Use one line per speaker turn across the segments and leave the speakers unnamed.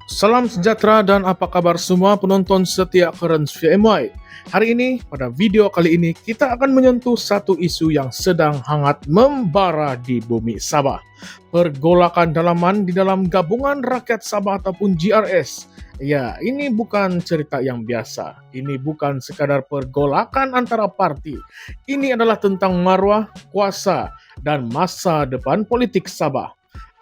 Salam sejahtera dan apa kabar semua penonton setia Currents VMY. Hari ini, pada video kali ini, kita akan menyentuh satu isu yang sedang hangat membara di bumi Sabah. Pergolakan dalaman di dalam Gabungan Rakyat Sabah ataupun GRS. Ya, ini bukan cerita yang biasa. Ini bukan sekadar pergolakan antara parti. Ini adalah tentang marwah, kuasa, dan masa depan politik Sabah.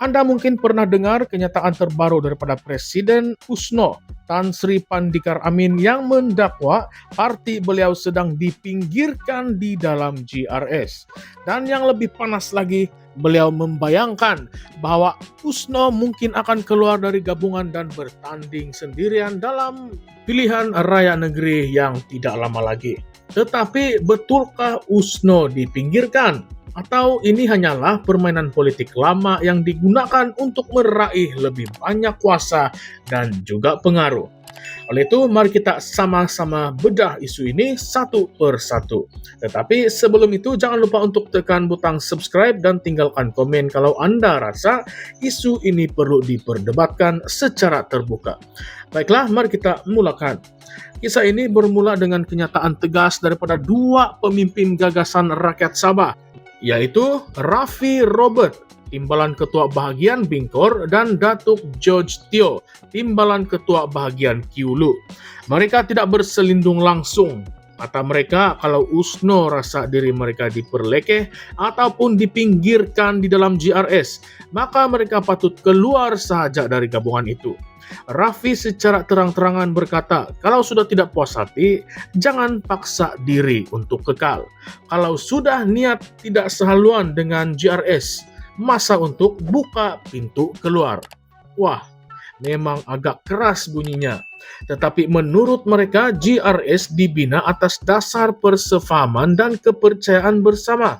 Anda mungkin pernah dengar kenyataan terbaru daripada Presiden USNO, Tan Sri Pandikar Amin, yang mendakwa parti beliau sedang dipinggirkan di dalam GRS. Dan yang lebih panas lagi, beliau membayangkan bahwa USNO mungkin akan keluar dari gabungan dan bertanding sendirian dalam pilihan raya negeri yang tidak lama lagi. Tetapi betulkah USNO dipinggirkan? Atau ini hanyalah permainan politik lama yang digunakan untuk meraih lebih banyak kuasa dan juga pengaruh? Oleh itu, mari kita sama-sama bedah isu ini satu per satu. Tetapi sebelum itu, jangan lupa untuk tekan butang subscribe dan tinggalkan komen kalau Anda rasa isu ini perlu diperdebatkan secara terbuka. Baiklah, mari kita mulakan. Kisah ini bermula dengan kenyataan tegas daripada dua pemimpin gagasan rakyat Sabah, yaitu Raffi Robert, Timbalan Ketua Bahagian Bingkor, dan Datuk George Teo, Timbalan Ketua Bahagian Kiulu. Mereka tidak berselindung langsung. Kata mereka, kalau USNO rasa diri mereka diperlekeh ataupun dipinggirkan di dalam GRS, maka mereka patut keluar sahaja dari gabungan itu. Raffi secara terang-terangan berkata, kalau sudah tidak puas hati, jangan paksa diri untuk kekal. Kalau sudah niat tidak sehaluan dengan GRS, masa untuk buka pintu keluar. Wah, memang agak keras bunyinya. Tetapi menurut mereka, GRS dibina atas dasar persefahaman dan kepercayaan bersama,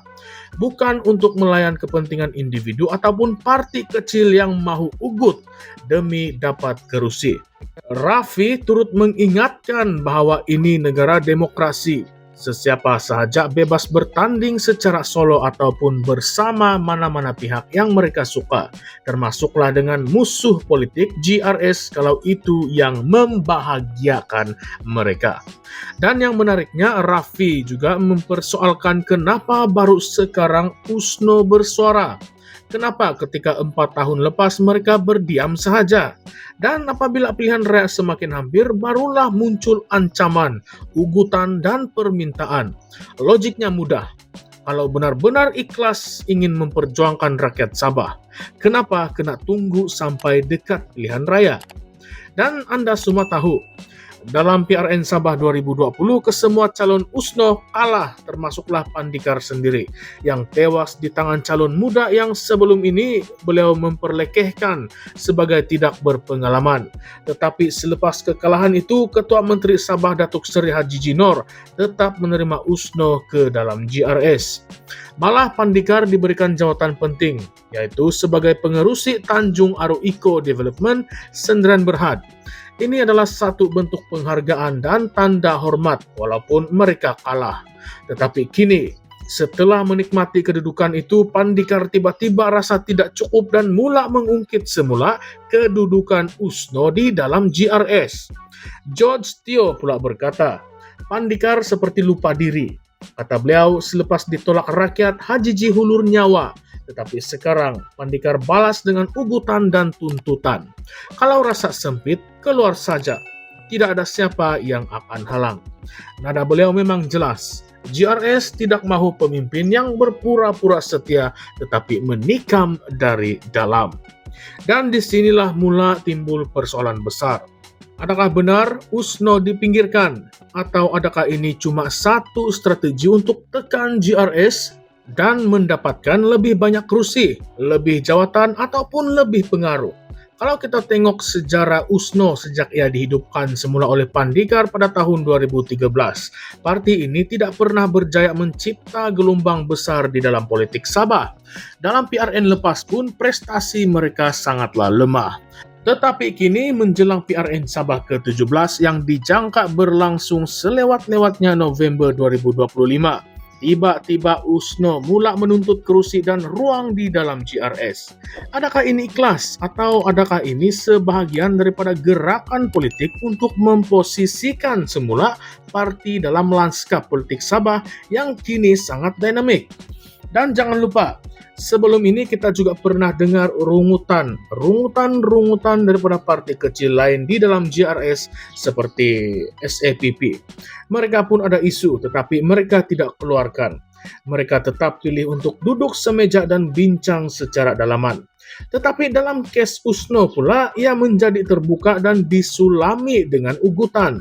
bukan untuk melayan kepentingan individu ataupun parti kecil yang mahu ugut demi dapat kerusi. Raffi turut mengingatkan bahwa ini negara demokrasi. Sesiapa sahaja bebas bertanding secara solo ataupun bersama mana-mana pihak yang mereka suka, termasuklah dengan musuh politik GRS kalau itu yang membahagiakan mereka. Dan yang menariknya, Raffi juga mempersoalkan kenapa baru sekarang USNO bersuara. Kenapa ketika 4 tahun lepas mereka berdiam sahaja? Dan apabila pilihan raya semakin hampir, barulah muncul ancaman, ugutan, dan permintaan. Logiknya mudah. Kalau benar-benar ikhlas ingin memperjuangkan rakyat Sabah, kenapa kena tunggu sampai dekat pilihan raya? Dan Anda semua tahu, dalam PRN Sabah 2020, kesemua calon USNO kalah, termasuklah Pandikar sendiri, yang tewas di tangan calon muda yang sebelum ini beliau memperlekehkan sebagai tidak berpengalaman. Tetapi selepas kekalahan itu, Ketua Menteri Sabah Datuk Seri Haji Jinor tetap menerima USNO ke dalam GRS. Malah Pandikar diberikan jawatan penting, yaitu sebagai pengerusi Tanjung Aru Eco Development Sendirian Berhad. Ini adalah satu bentuk penghargaan dan tanda hormat walaupun mereka kalah. Tetapi kini, setelah menikmati kedudukan itu, Pandikar tiba-tiba rasa tidak cukup dan mula mengungkit semula kedudukan USNO di dalam GRS. George Teo pula berkata, Pandikar seperti lupa diri. Kata beliau, selepas ditolak rakyat, Haji hulur nyawa. Tetapi sekarang Pandikar balas dengan ugutan dan tuntutan. Kalau rasa sempit, keluar saja. Tidak ada siapa yang akan halang. Nada beliau memang jelas. GRS tidak mahu pemimpin yang berpura-pura setia tetapi menikam dari dalam. Dan disinilah mula timbul persoalan besar. Adakah benar USNO dipinggirkan? Atau adakah ini cuma satu strategi untuk tekan GRS dan mendapatkan lebih banyak kursi, lebih jawatan, ataupun lebih pengaruh? Kalau kita tengok sejarah USNO sejak ia dihidupkan semula oleh Pandikar pada tahun 2013, parti ini tidak pernah berjaya mencipta gelombang besar di dalam politik Sabah. Dalam PRN lepas pun prestasi mereka sangatlah lemah. Tetapi kini menjelang PRN Sabah ke-17 yang dijangka berlangsung selewat-lewatnya November 2025, tiba-tiba USNO mula menuntut kerusi dan ruang di dalam GRS. Adakah ini ikhlas atau adakah ini sebahagian daripada gerakan politik untuk memposisikan semula parti dalam lanskap politik Sabah yang kini sangat dinamik? Dan jangan lupa, sebelum ini kita juga pernah dengar rungutan daripada partai kecil lain di dalam GRS seperti SAPP. Mereka pun ada isu, tetapi mereka tidak keluarkan. Mereka tetap pilih untuk duduk semeja dan bincang secara dalaman. Tetapi dalam kes USNO pula, ia menjadi terbuka dan disulami dengan ugutan.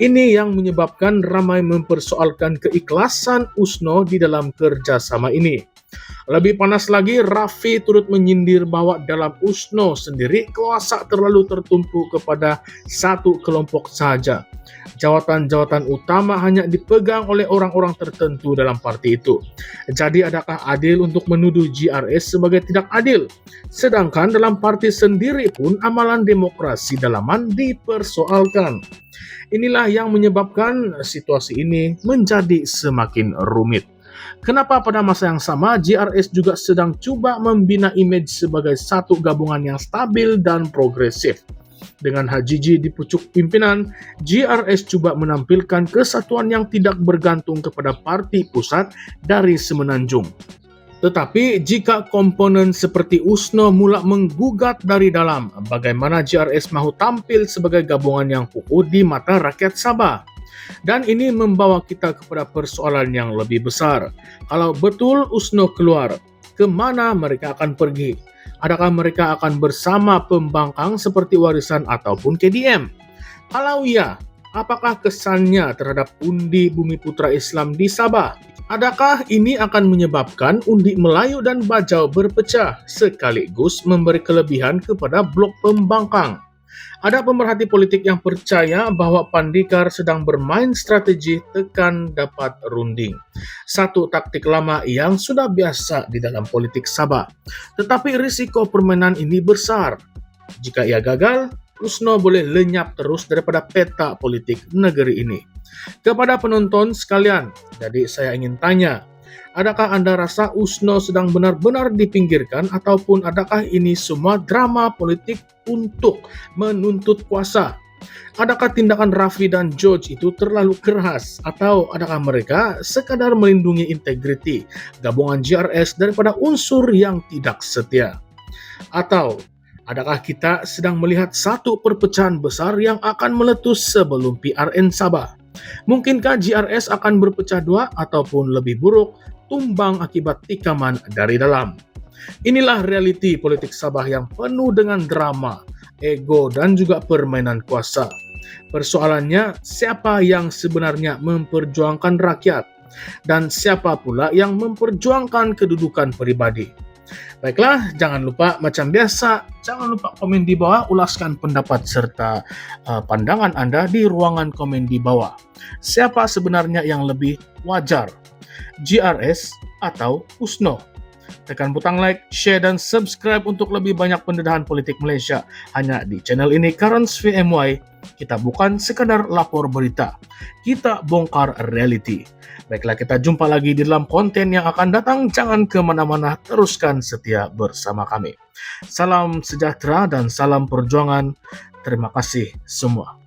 Ini yang menyebabkan ramai mempersoalkan keikhlasan USNO di dalam kerjasama ini. Lebih panas lagi, Raffi turut menyindir bahwa dalam USNO sendiri kuasa terlalu tertumpu kepada satu kelompok saja. Jawatan-jawatan utama hanya dipegang oleh orang-orang tertentu dalam parti itu. Jadi adakah adil untuk menuduh GRS sebagai tidak adil? Sedangkan dalam parti sendiri pun amalan demokrasi dalaman dipersoalkan. Inilah yang menyebabkan situasi ini menjadi semakin rumit. Kenapa pada masa yang sama GRS juga sedang coba membina image sebagai satu gabungan yang stabil dan progresif. Dengan Hajiji di pucuk pimpinan, GRS coba menampilkan kesatuan yang tidak bergantung kepada parti pusat dari semenanjung. Tetapi jika komponen seperti USNO mula menggugat dari dalam, bagaimana GRS mahu tampil sebagai gabungan yang kukuh di mata rakyat Sabah? Dan ini membawa kita kepada persoalan yang lebih besar. Kalau betul USNO keluar, kemana mereka akan pergi? Adakah mereka akan bersama pembangkang seperti Warisan ataupun KDM? Kalau ya, apakah kesannya terhadap undi Bumi Putra Islam di Sabah? Adakah ini akan menyebabkan undi Melayu dan Bajau berpecah sekaligus memberi kelebihan kepada blok pembangkang? Ada pemerhati politik yang percaya bahwa Pandikar sedang bermain strategi tekan dapat runding. Satu taktik lama yang sudah biasa di dalam politik Sabah. Tetapi risiko permainan ini besar. Jika ia gagal, USNO boleh lenyap terus daripada peta politik negeri ini. Kepada penonton sekalian, jadi saya ingin tanya, adakah Anda rasa USNO sedang benar-benar dipinggirkan ataupun adakah ini semua drama politik untuk menuntut kuasa? Adakah tindakan Raffi dan George itu terlalu keras atau adakah mereka sekadar melindungi integriti gabungan GRS daripada unsur yang tidak setia? Atau adakah kita sedang melihat satu perpecahan besar yang akan meletus sebelum PRN Sabah? Mungkinkah GRS akan berpecah dua ataupun lebih buruk, tumbang akibat tikaman dari dalam? Inilah realiti politik Sabah yang penuh dengan drama, ego, dan juga permainan kuasa. Persoalannya, siapa yang sebenarnya memperjuangkan rakyat? Dan siapa pula yang memperjuangkan kedudukan pribadi? Baiklah, jangan lupa macam biasa, jangan lupa komen di bawah, ulaskan pendapat serta pandangan Anda di ruangan komen di bawah. Siapa sebenarnya yang lebih wajar, GRS atau USNO? Tekan butang like, share, dan subscribe untuk lebih banyak pendedahan politik Malaysia hanya di channel ini. Currents VMY, kita bukan sekadar lapor berita, kita bongkar reality. Baiklah, kita jumpa lagi di dalam konten yang akan datang. Jangan kemana-mana, teruskan setia bersama kami. Salam sejahtera dan salam perjuangan. Terima kasih semua.